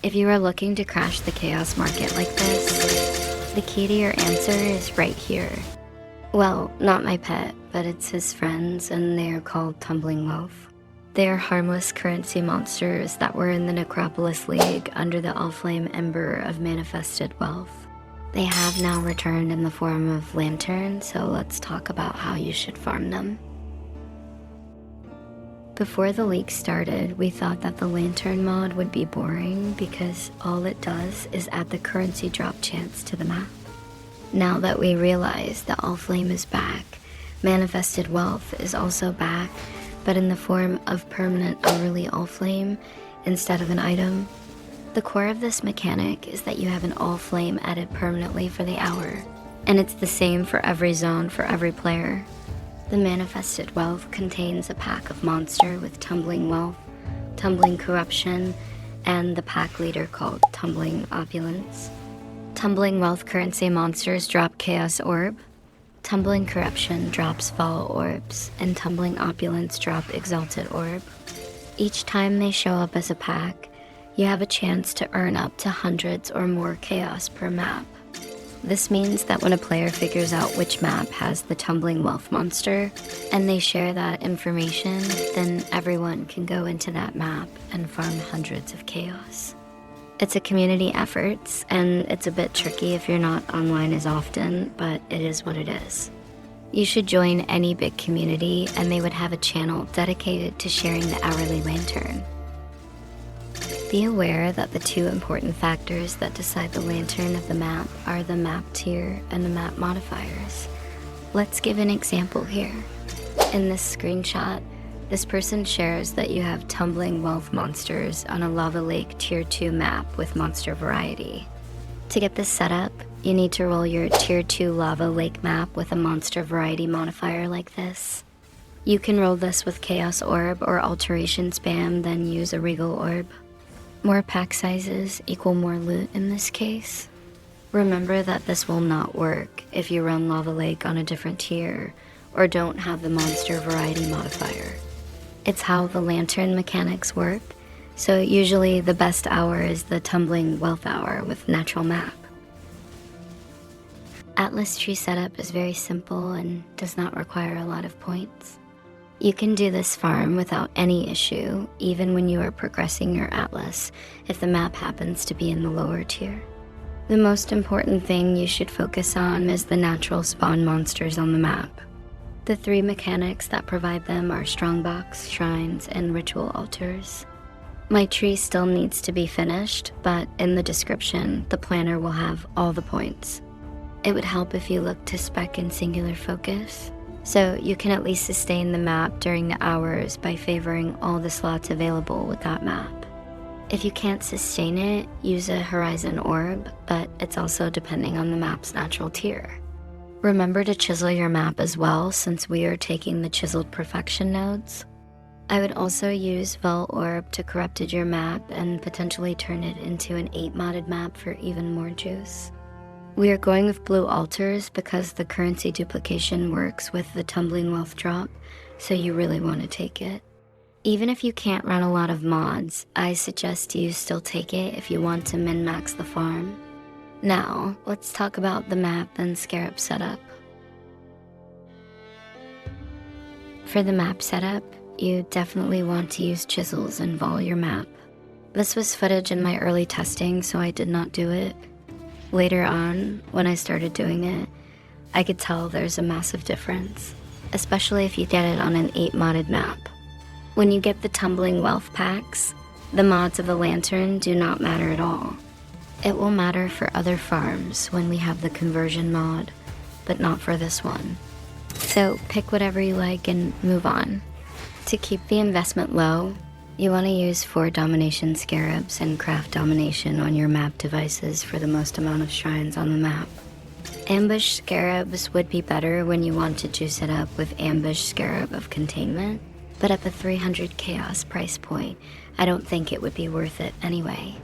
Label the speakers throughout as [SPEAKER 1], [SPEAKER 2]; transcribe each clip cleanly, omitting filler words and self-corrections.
[SPEAKER 1] If you are looking to crash the chaos market like this, the key to your answer is right here. Well, not my pet, but it's his friends, and they are called Tumbling Wealth. They are harmless currency monsters that were in the Necropolis League under the Allflame Ember of Manifested Wealth. They have now returned in the form of Lantern, so let's talk about how you should farm them. Before the leak started, we thought that the Lantern mod would be boring because all it does is add the currency drop chance to the map. Now that we realize that Allflame is back, Manifested Wealth is also back, but in the form of permanent hourly Allflame instead of an item. The core of this mechanic is that you have an Allflame added permanently for the hour, and it's the same for every zone for every player. The Manifested Wealth contains a pack of monster with Tumbling Wealth, Tumbling Corruption, and the pack leader called Tumbling Opulence. Tumbling Wealth currency monsters drop Chaos Orb, Tumbling Corruption drops Fall Orbs, and Tumbling Opulence drop Exalted Orb. Each time they show up as a pack, you have a chance to earn up to hundreds or more chaos per map. This means that when a player figures out which map has the Tumbling Wealth monster, and they share that information, then everyone can go into that map and farm hundreds of chaos. It's a community effort, and it's a bit tricky if you're not online as often, but it is what it is. You should join any big community, and they would have a channel dedicated to sharing the hourly lantern. Be aware that the two important factors that decide the lantern of the map are the map tier and the map modifiers. Let's give an example here. In this screenshot, this person shares that you have Tumbling Wealth monsters on a Lava Lake Tier 2 map with monster variety. To get this set up, you need to roll your Tier 2 Lava Lake map with a monster variety modifier like this. You can roll this with Chaos Orb or Alteration Spam, then use a Regal Orb. More pack sizes equal more loot in this case. Remember that this will not work if you run Lava Lake on a different tier or don't have the monster variety modifier. It's how the lantern mechanics work, so usually the best hour is the Tumbling Wealth hour with natural map. Atlas tree setup is very simple and does not require a lot of points. You can do this farm without any issue, even when you are progressing your Atlas, if the map happens to be in the lower tier. The most important thing you should focus on is the natural spawn monsters on the map. The three mechanics that provide them are Strongbox, Shrines, and Ritual Altars. My tree still needs to be finished, but in the description, the planner will have all the points. It would help if you look to spec and singular focus, so you can at least sustain the map during the hours by favoring all the slots available with that map. If you can't sustain it, use a Horizon Orb, but it's also depending on the map's natural tier. Remember to chisel your map as well, since we are taking the chiseled perfection nodes. I would also use Vel Orb to corrupted your map and potentially turn it into an 8 modded map for even more juice. We are going with blue altars because the currency duplication works with the Tumbling Wealth drop, so you really want to take it. Even if you can't run a lot of mods, I suggest you still take it if you want to min-max the farm. Now, let's talk about the map and Scarab setup. For the map setup, you definitely want to use chisels and vol your map. This was footage in my early testing, so I did not do it. Later on, when I started doing it, I could tell there's a massive difference, especially if you get it on an 8 modded map. When you get the Tumbling Wealth packs, the mods of the lantern do not matter at all. It will matter for other farms when we have the conversion mod, but not for this one. So pick whatever you like and move on. To keep the investment low, you want to use 4 domination scarabs and craft domination on your map devices for the most amount of shrines on the map. Ambush scarabs would be better when you want to juice it up with ambush scarab of containment, but at the 300 chaos price point, I don't think it would be worth it anyway.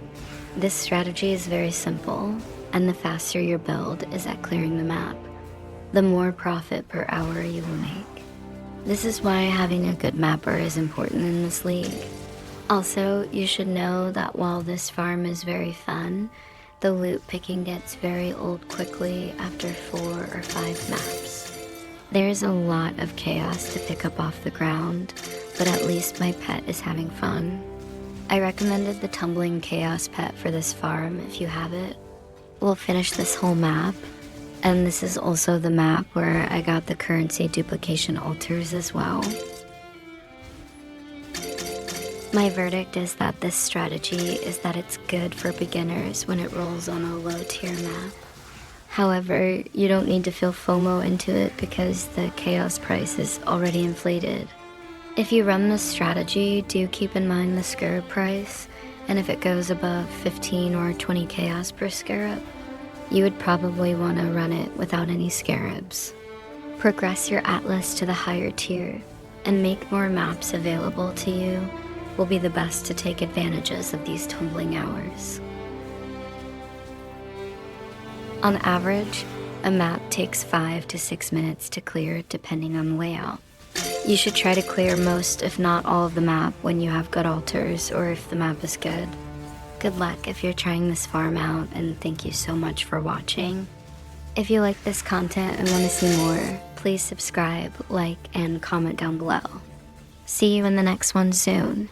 [SPEAKER 1] This strategy is very simple, and the faster your build is at clearing the map, the more profit per hour you will make. This is why having a good mapper is important in this league. Also, you should know that while this farm is very fun, the loot picking gets very old quickly after 4 or 5 maps. There's a lot of chaos to pick up off the ground, but at least my pet is having fun. I recommended the Tumbling Chaos pet for this farm if you have it. We'll finish this whole map, and this is also the map where I got the currency duplication altars as well. My verdict is that this strategy is that it's good for beginners when it rolls on a low tier map. However, you don't need to feel FOMO into it because the chaos price is already inflated. If you run this strategy, do keep in mind the Scarab price, and if it goes above 15 or 20 chaos per Scarab, you would probably want to run it without any Scarabs. Progress your Atlas to the higher tier, and make more maps available to you will be the best to take advantages of these tumbling hours. On average, a map takes 5 to 6 minutes to clear depending on the layout. You should try to clear most, if not all, of the map when you have good altars or if the map is good. Good luck if you're trying this farm out, and thank you so much for watching. If you like this content and want to see more, please subscribe, like, and comment down below. See you in the next one soon.